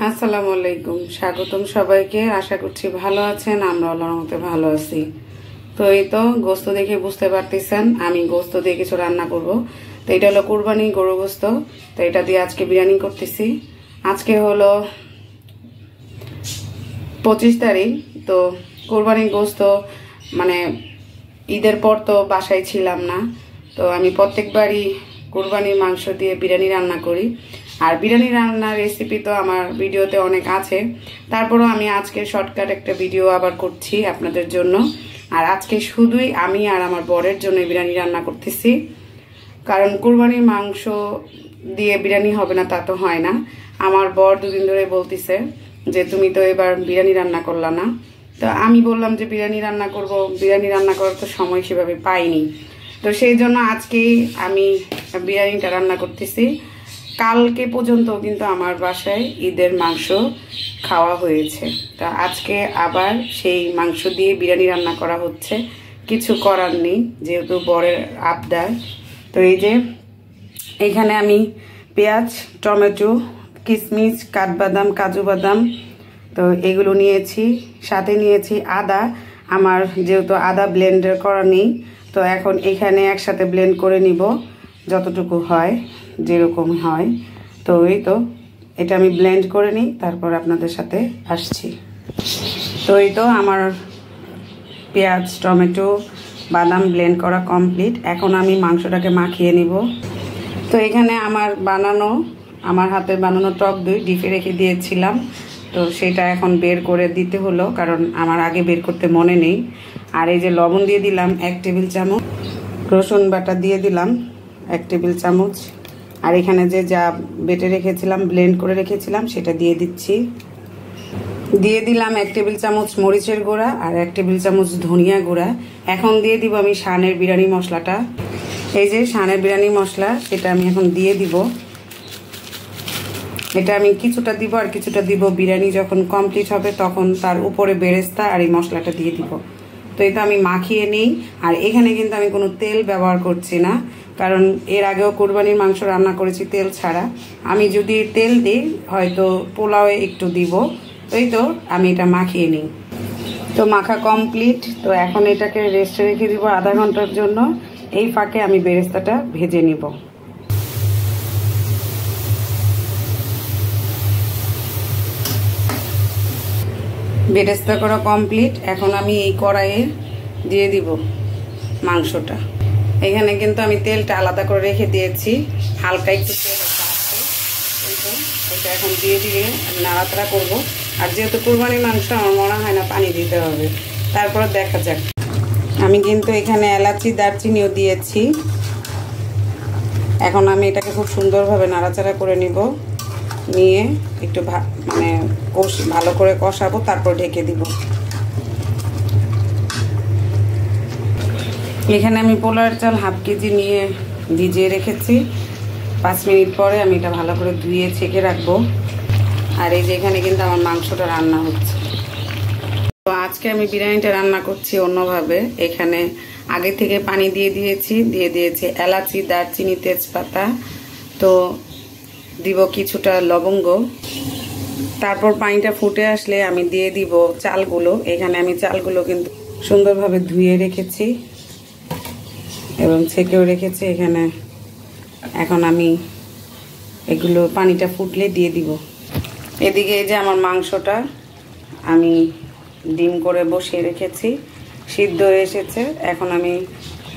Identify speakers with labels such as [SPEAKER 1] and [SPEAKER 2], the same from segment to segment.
[SPEAKER 1] আসসালামু আলাইকুম, স্বাগতম সবাইকে। আশা করছি ভালো আছেন, আমরা আল্লাহর রহমতে ভালো আছি। তো এই তো গোস্ত দেখে বুঝতে পারতেছেন আমি গোস্ত দিয়ে কিছু রান্না করব। তো এটা হলো কুরবানি গরু গোস্ত। তো এটা দিয়ে আজকে বিরিয়ানি করতেছি। আজকে হলো 25 তারিখ। তো কুরবানি গোস্ত মানে ঈদের পর তো বাসায় ছিলাম না। তো আমি প্রত্যেকবারই কুরবানির মাংস দিয়ে বিরিয়ানি রান্না করি। আর বিরিয়ানি রান্নার রেসিপি তো আমার ভিডিওতে অনেক আছে, তারপরও আমি আজকে শর্টকাট একটা ভিডিও আবার করছি আপনাদের জন্য। আর আজকে শুধুই আমি আর আমার বরের জন্য বিরিয়ানি রান্না করতেছি, কারণ কুরবানির মাংস দিয়ে বিরিয়ানি হবে না তা তো হয় না। আমার বর দুদিন ধরে বলতেছে যে তুমি তো এবার বিরিয়ানি রান্না করলা না। তো আমি বললাম যে বিরিয়ানি রান্না করব, বিরিয়ানি রান্না করার তো সময় সেভাবে পাইনি। তো সেই জন্য আজকেই আমি বিরিয়ানিটা রান্না করতেছি। কালকে পর্যন্ত কিন্তু আমার বাসায় ঈদের মাংস খাওয়া হয়েছে। তো আজকে আবার সেই মাংস দিয়ে বিরিয়ানি রান্না করা হচ্ছে, কিছু করার নেই যেহেতু বরের আবদার। তো এই যে এখানে আমি পেঁয়াজ, টমেটো, কিশমিশ, কাঠবাদাম, কাজু বাদাম তো এগুলো নিয়েছি, সাথে নিয়েছি আদা। আমার যেহেতু আদা ব্লেন্ডার করা নেই, তো এখন এখানে একসাথে ব্লেন্ড করে নিব যতটুকু হয়, যেরকম হয়। তো এই তো এটা আমি ব্লেন্ড করে নিই, তারপর আপনাদের সাথে আসছি। তো এই তো আমার পেঁয়াজ, টমেটো, বাদাম ব্লেন্ড করা কমপ্লিট। এখন আমি মাংসটাকে মাখিয়ে নিব। তো এখানে আমার হাতের বানানো টক দই ডিপে রেখে দিয়েছিলাম, তো সেটা এখন বের করে দিতে হলো, কারণ আমার আগে বের করতে মনে নেই। আর এই যে লবণ দিয়ে দিলাম 1 টেবিল চামচ, রসুন বাটা দিয়ে দিলাম 1 টেবিল চামচ, আর এখানে যে যা বেটে রেখেছিলাম, ব্লেন্ড করে রেখেছিলাম সেটা দিয়ে দিচ্ছি। দিয়ে দিলাম 1 টেবিল চামচ মরিচের গুঁড়া আর 1 টেবিল চামচ ধনিয়া গুঁড়া। এখন দিয়ে দিব আমি শানের বিরিয়ানি মশলাটা। এই যে শানের বিরিয়ানি মশলা, সেটা আমি এখন দিয়ে দিব। এটা আমি কিছুটা দিব আর কিছুটা দিব বিরিয়ানি যখন কমপ্লিট হবে তখন তার উপরে বেরেস্তা আর এই মশলাটা দিয়ে দিব। তো এটা আমি মাখিয়ে নিই। আর এখানে কিন্তু আমি কোনো তেল ব্যবহার করছি না, কারণ এর আগেও কুরবানির মাংস রান্না করেছি তেল ছাড়া। আমি যদি তেল দিই হয়তো পোলাওয়ে একটু দিব। এই তো আমি এটা মাখিয়ে নিই। তো মাখা কমপ্লিট। তো এখন এটাকে রেস্টে রেখে দিব আধা ঘন্টার জন্য। এই ফাঁকে আমি বেরেস্তাটা ভেজে নিব। বেরেস্তা করা কমপ্লিট। এখন আমি এই কড়াইয়ে দিয়ে দিব মাংসটা। এখানে কিন্তু আমি তেলটা আলাদা করে রেখে দিয়েছি, হালকা একটু তেল আছে। এটা এখন দিয়ে দিয়ে নাড়াচাড়া করব। আর যেহেতু কুরবানির মাংস আমার মনে হয় না পানি দিতে হবে, তারপরে দেখা যাক। আমি কিন্তু এখানে এলাচি, দারচিনিও দিয়েছি। এখন আমি এটাকে খুব সুন্দরভাবে নাড়াচাড়া করে নিব, নিয়ে একটু ভালো করে কষাবো, তারপর ঢেকে দিব। এখানে আমি পোলার চাল 1/2 কেজি নিয়ে ভিজিয়ে রেখেছি। 5 মিনিট পরে আমি এটা ভালো করে ধুয়ে ছেঁকে রাখবো। আর এই যে এখানে কিন্তু আমার মাংসটা রান্না হচ্ছে। তো আজকে আমি বিরিয়ানিটা রান্না করছি অন্যভাবে। এখানে আগে থেকে পানি দিয়ে দিয়েছি এলাচি, দারচিনি, তেজপাতা, তো দিব কিছুটা লবঙ্গ। তারপর পানিটা ফুটে আসলে আমি দিয়ে দিব চালগুলো। এখানে আমি চালগুলো কিন্তু সুন্দরভাবে ধুয়ে রেখেছি এবং ছেঁকেও রেখেছি এখানে। এখন আমি এগুলো পানিটা ফুটলে দিয়ে দিব। এদিকে এই যে আমার মাংসটা আমি ডিম করে বসিয়ে রেখেছি, সিদ্ধ হয়ে এসেছে। এখন আমি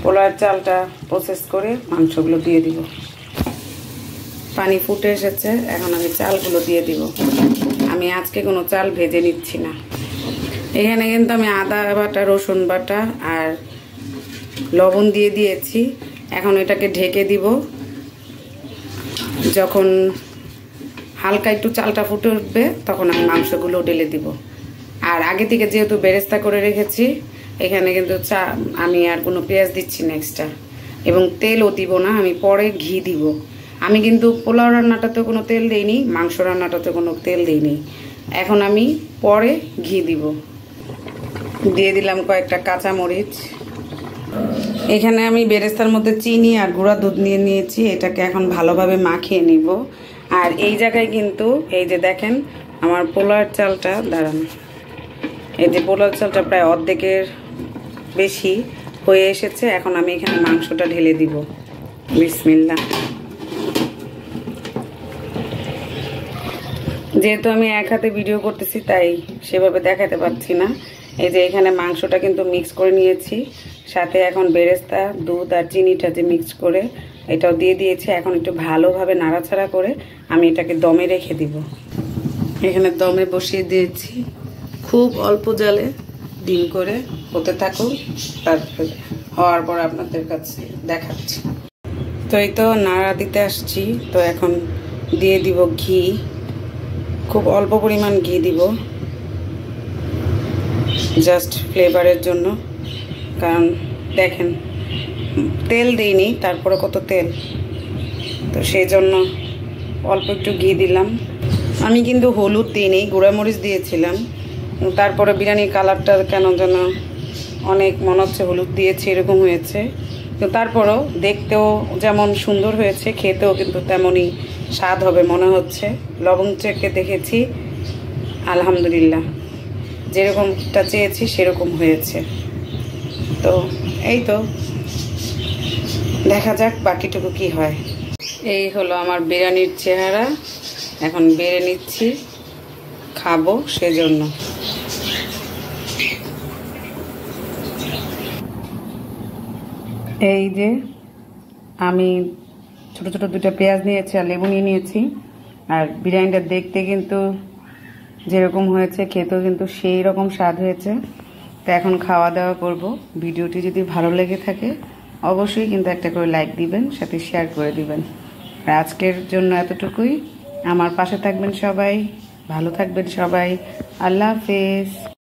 [SPEAKER 1] পোলার চালটা প্রসেস করে মাংসগুলো দিয়ে দিব। পানি ফুটে এসেছে, এখন আমি চালগুলো দিয়ে দিব। আমি আজকে কোনো চাল ভেজে নিচ্ছি না। এখানে কিন্তু আমি আদা বাটা, রসুন বাটা আর লবণ দিয়ে দিয়েছি। এখন এটাকে ঢেকে দিব। যখন হালকা একটু চালটা ফুটে উঠবে তখন আমি মাংসগুলো ঢেলে দিব। আর আগে থেকে যেহেতু বেরেস্তা করে রেখেছি, এখানে কিন্তু আমি আর কোনো পেঁয়াজ দিচ্ছি না এক্সট্রা, এবং তেলও দিব না, আমি পরে ঘি দিব। আমি কিন্তু পোলাও রান্নাটাতে কোনো তেল দেইনি, মাংস রান্নাটাতে কোনো তেল দেইনি। এখন আমি পরে ঘি দিব। দিয়ে দিলাম কয়েকটা কাঁচামরিচ। এখানে আমি বেরেস্তার মধ্যে চিনি আর গুঁড়া দুধ নিয়ে নিয়েছি। এটাকে এখন ভালোভাবে মাখিয়ে নিব। আর এই জায়গায় কিন্তু এই যে দেখেন আমার পোলার চালটা দাঁড়ান, এই যে পোলার চালটা প্রায় অর্ধেকের বেশি হয়ে এসেছে। এখন আমি এখানে মাংসটা ঢেলে দিব। বিসমিল্লাহ। যেহেতু আমি এক হাতে ভিডিও করতেছি তাই সেভাবে দেখাতে পারছি না। এই যে এখানে মাংসটা কিন্তু মিক্স করে নিয়েছি, সাথে এখন বেরেস্তা, দুধ আর চিনিটা যে মিক্স করে এটাও দিয়ে দিয়েছি। এখন একটু ভালোভাবে নাড়াচাড়া করে আমি এটাকে দমে রেখে দিব। এখানে দমে বসিয়ে দিয়েছি, খুব অল্প জালে ডিম করে হতে থাকুক, তারপর হওয়ার পর আপনাদের কাছে দেখাচ্ছি। তো এই তো নাড়া দিতে আসছি। তো এখন দিয়ে দিব ঘি, খুব অল্প পরিমাণ ঘি দিব, জাস্ট ফ্লেভারের জন্য। কারণ দেখেন তেল দিইনি, তারপরে কত তেল, তো সেই জন্য অল্প একটু ঘি দিলাম। আমি কিন্তু হলুদ দিইনি, গুঁড়ামরিচ দিয়েছিলাম। তারপরে বিরিয়ানির কালারটা কেন যেন অনেক মনে হচ্ছে হলুদ দিয়েছি, এরকম হয়েছে। তো তারপরও দেখতেও যেমন সুন্দর হয়েছে, খেতেও কিন্তু তেমনই স্বাদ হবে মনে হচ্ছে। লবণ চেখে দেখেছি, আলহামদুলিল্লাহ যেরকমটা চেয়েছি সেরকম হয়েছে। তো এই তো দেখা যাক বাকিটুকু কি হয়। এই হলো আমার বিরিয়ানির চেহারা। এখন বেড়ে নিচ্ছি, খাবো সেজন্য। এই যে আমি ছোট ছোট দুটো পেঁয়াজ নিয়েছি আর লেবু নিয়েছি। আর বিরিয়ানিটা দেখতে কিন্তু যেরকম হয়েছে, খেতেও কিন্তু সেই রকম স্বাদ হয়েছে। তো এখন খাওয়া দাওয়া করব। ভিডিওটি যদি ভালো লেগে থাকে অবশ্যই কিন্তু একটা করে লাইক দিবেন, সাথে শেয়ার করে দিবেন। আর আজকের জন্য এতটুকুই। আমার পাশে থাকবেন সবাই, ভালো থাকবেন সবাই। আল্লাহ হাফেজ।